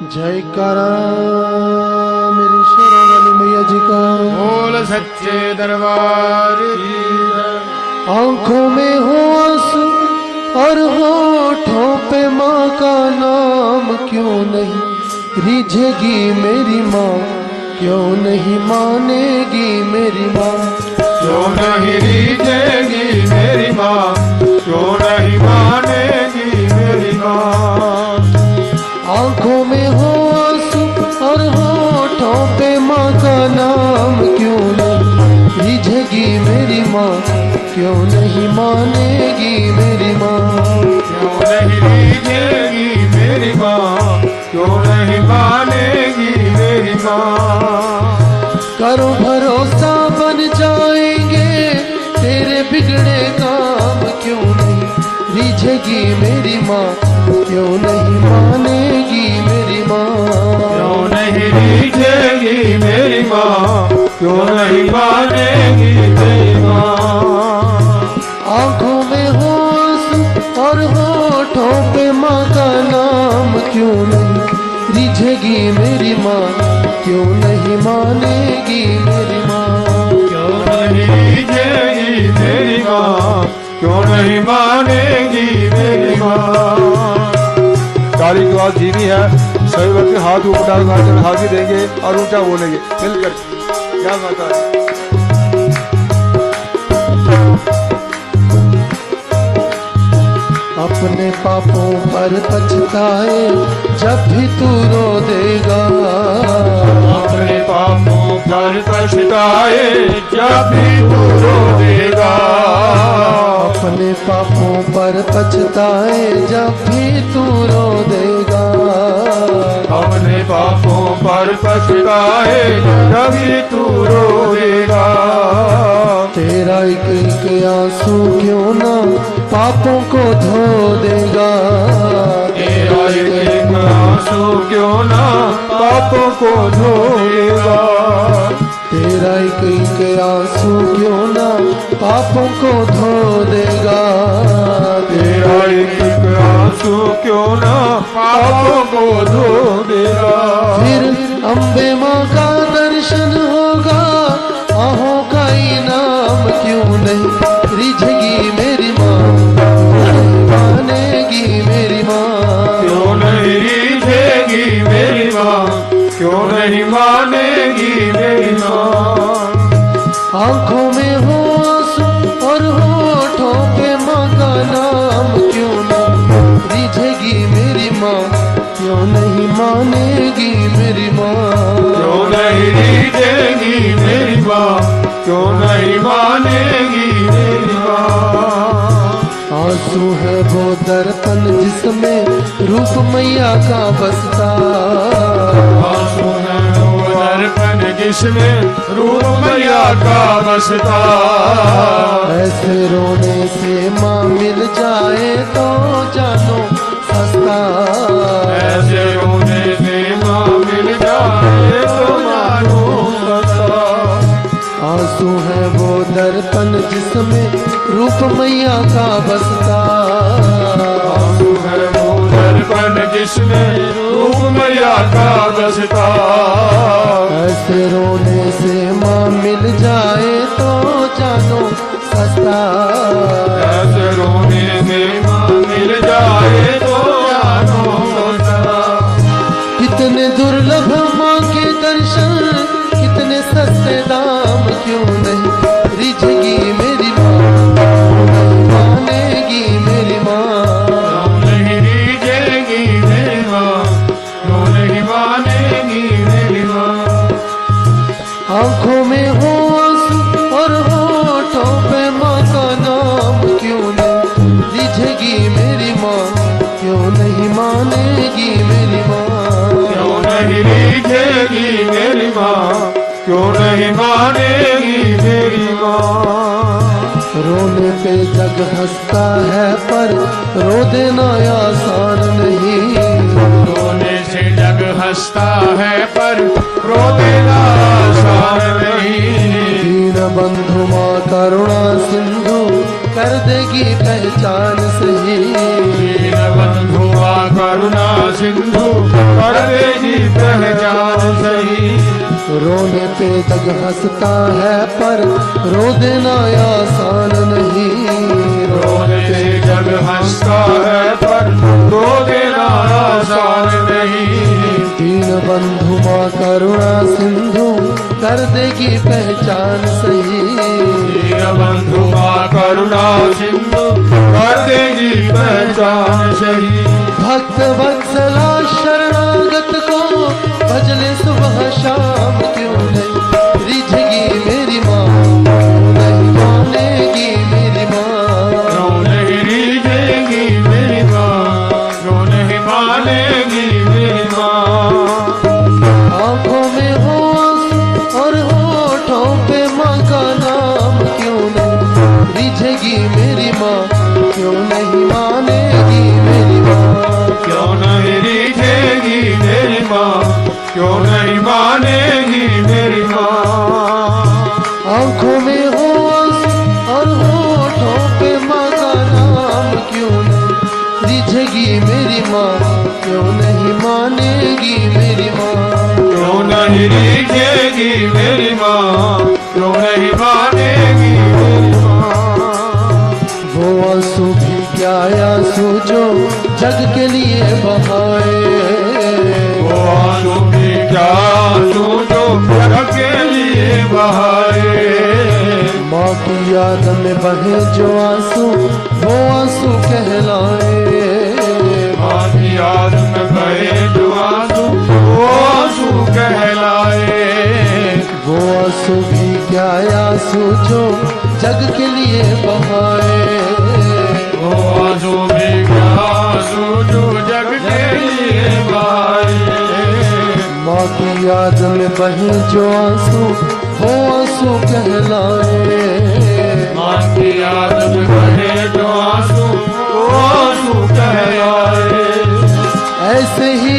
जयकारा मेरी शेरों वाली मैया जी का। बोल सच्चे दरबार की। आंखों में हो आंसू और होठों पे माँ का नाम, क्यों नहीं रिझेगी मेरी माँ, क्यों नहीं मानेगी मेरी माँ, क्यों नहीं रिझेगी मेरी माँ, क्यों नहीं मानेगी मेरी माँ। आंखों में हो आंसू और होठों पे माँ का नाम, क्यों नहीं रिझेगी मेरी माँ, क्यों नहीं मानेगी मेरी माँ, क्यों नहीं रिझेगी मेरी माँ, क्यों नहीं मानेगी मेरी माँ। करो भरोसा बन जाएंगे तेरे बिगड़े काम, क्यों नहीं रिझेगी मेरी माँ, क्यों नहीं मानेगी मेरी माँ, क्यों नहीं रिझेगी मेरी माँ, क्यों नहीं मानेगी मेरी माँ। आंखों में हो आंसू और होठों पे माँ का नाम, क्यों नहीं रिझेगी मेरी माँ, क्यों नहीं मानेगी मेरी माँ, क्यों नहीं रिझेगी मेरी माँ, क्यों नहीं मानेगी मेरी माँ। ताली की बात धीमी है, सभी व्यक्ति हाथ ऊपर डालकर हाथी देंगे और ऊंचा बोलेंगे मिलकर। क्या माता है। अपने पापों पर पछताए जब भी तू रो देगा, अपने पापों पर पछताए जब भी तू रो देगा, अपने पापों पर पछताए जब भी तू रो देगा, अपने पापों पर पछताए जब भी तू रो देगा। तेरा एक एक आंसू क्यों ना पापों को धो देगा, तेरा एक एक आंसू क्यों ना पापों को धोएगा, तेरा एक एक आंसू क्यों ना पापों को धो देगा, तेरा एक एक आंसू क्यों ना पापों को धो देगा। फिर अम्बे माँ का दर्शन होगा, आहों का इनाम, क्यों नहीं रिझेगी मेरी माँ, मानेगी मेरी माँ, क्यों नहीं रिझेगी मेरी माँ, क्यों नहीं मानेगी मेरी माँ। आंखों में हो आंसू और होठों पे माँ का नाम, क्यों नहीं रिझेगी मेरी माँ, क्यों नहीं मानेगी मेरी माँ, क्यों नहीं रिझेगी मेरी माँ, क्यों नहीं मानेगी मेरी माँ। आंसू है वो दर्पण जिसमें रूप मैया का बसता, आंसू है वो दर्पण जिसमें रूप मैया का बसता, ऐसे रोने से माँ मिल जाए तो जानो सस्ता, ऐसे रोने से माँ मिल जाए तो मानो सस्ता। आंसू है वो दर्पण जिसमें रूप मैया का बसता, आंसू है वो दर्पण जिसमें रूप मैया का बसता, ऐसे रोने से माँ मिल जाए तो जानो सस्ता, ऐसे रोने से माँ मिल जाए तो जानो सस्ता। कितने दुर्लभ माँ के दर्शन, कितने सस्ते दाम, क्यों नहीं रिझेगी मेरी माँ, मानेगी मेरी माँ, क्यों नहीं रिझेगी मेरी माँ, क्यों नहीं मानेगी मेरी माँ। आंखों में हो आंसू और होठों पे माँ का नाम, क्यों नहीं रिझेगी मेरी माँ, क्यों नहीं मानेगी मेरी माँ, क्यों नहीं रिझेगी मेरी माँ, क्यों नहीं मानेगी मेरी माँ। रोने पे जग हंसता है पर रो देना आसान नहीं, रोने से जग हंसता है पर रो देना आसान नहीं। दीन बंधु माँ करुणा सिंधु कर देगी पहचान सही, दीन बंधु माँ करुणा सिंधु कर देगी जग हंसता है पर रो देना आसान नहीं। रोते जग हंसता है पर रो देना आसान नहीं। दीन बंधु माँ करुणा सिंधु कर देगी पहचान सही। दीन बंधु माँ करुणा सिंधु कर देगी पहचान सही। भक्त वत्सला शरणागत को भजले सुबह शाम क्यों नहीं रिझेगी मेरी माँ, क्यों नहीं मानेगी मेरी माँ। क्यों नहीं रिझेगी मेरी माँ, क्यों नहीं मानेगी मेरी माँ। आंखों में हो आंसू और होठों पे माँ का नाम क्यों नहीं रिझेगी मेरी माँ, क्यों नहीं मानेगी मेरी माँ। क्यों नहीं रिझेगी मेरी माँ, क्यों नहीं मानेगी मेरी माँ। आंखों में हो आंसू और होठों पे माँ का नाम क्यों नहीं रिझेगी मेरी माँ, क्यों नहीं मानेगी मेरी माँ। क्यों नहीं रिझेगी मेरी माँ, क्यों नहीं मानेगी मेरी माँ। वो आंसू भी क्या आंसू जो जग के लिए बहाए। वो आंसू भी क्या आंसू जो जग के लिए बहाए। माँ की याद में बहे जो आंसू वो आंसू कहलाए। माँ की याद में बहे जो आंसू वो आंसू कहलाए। वो आंसू भी क्या आंसू जो जग के लिए बहाए। वो आंसू भी क्या आंसू जो जग के लिए बहाए। माँ की याद में बहे जो आंसू वो आंसू कहलाए। माँ की याद में बहे जो आंसू वो आंसू कहलाए। ऐसे ही